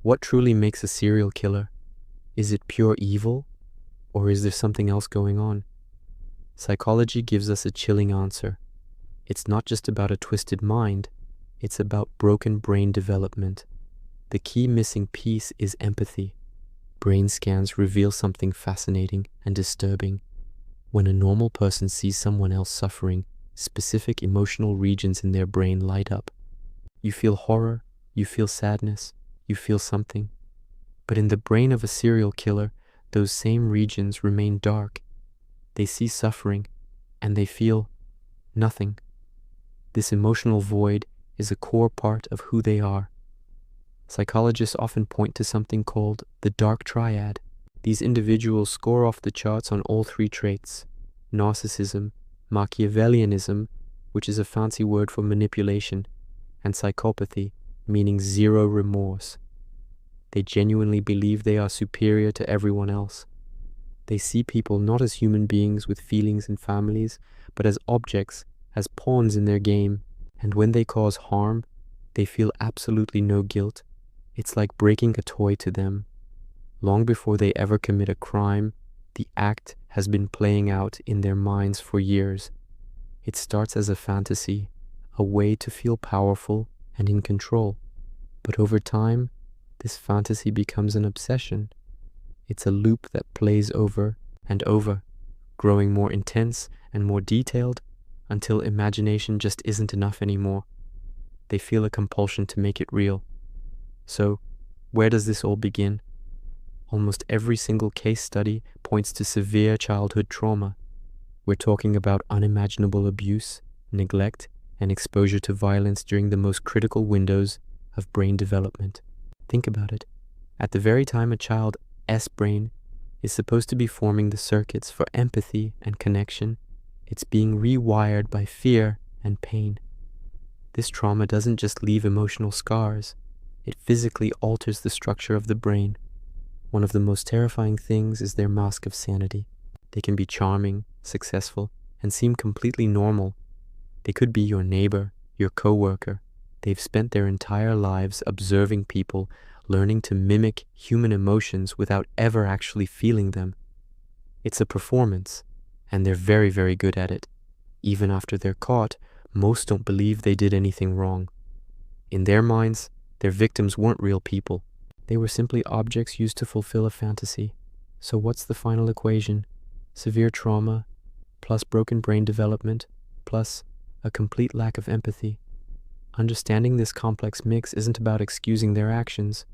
What truly makes a serial killer? Is it pure evil, or is there something else going on? Psychology gives us a chilling answer. It's not just about a twisted mind, it's about broken brain development. The key missing piece is empathy. Brain scans reveal something fascinating and disturbing. When a normal person sees someone else suffering, specific emotional regions in their brain light up. You feel horror, you feel sadness, you feel something. But in the brain of a serial killer, those same regions remain dark. They see suffering, and they feel nothing. This emotional void is a core part of who they are. Psychologists often point to something called the dark triad. These individuals score off the charts on all three traits: narcissism, Machiavellianism, which is a fancy word for manipulation, and psychopathy, meaning zero remorse. They genuinely believe they are superior to everyone else. They see people not as human beings with feelings and families, but as objects, as pawns in their game, and when they cause harm, they feel absolutely no guilt. It's like breaking a toy to them. Long before they ever commit a crime, the act has been playing out in their minds for years. It starts as a fantasy, a way to feel powerful and in control. But over time, this fantasy becomes an obsession. It's a loop that plays over and over, growing more intense and more detailed until imagination just isn't enough anymore. They feel a compulsion to make it real. So, where does this all begin? Almost every single case study points to severe childhood trauma. We're talking about unimaginable abuse, neglect, and exposure to violence during the most critical windows of brain development. Think about it. At the very time a child's brain is supposed to be forming the circuits for empathy and connection, it's being rewired by fear and pain. This trauma doesn't just leave emotional scars, it physically alters the structure of the brain. One of the most terrifying things is their mask of sanity. They can be charming, successful, and seem completely normal. They could be your neighbor, your coworker. They've spent their entire lives observing people, learning to mimic human emotions without ever actually feeling them. It's a performance, and they're very, very good at it. Even after they're caught, most don't believe they did anything wrong. In their minds, their victims weren't real people. They were simply objects used to fulfill a fantasy. So what's the final equation? Severe trauma, plus broken brain development, plus a complete lack of empathy. Understanding this complex mix isn't about excusing their actions.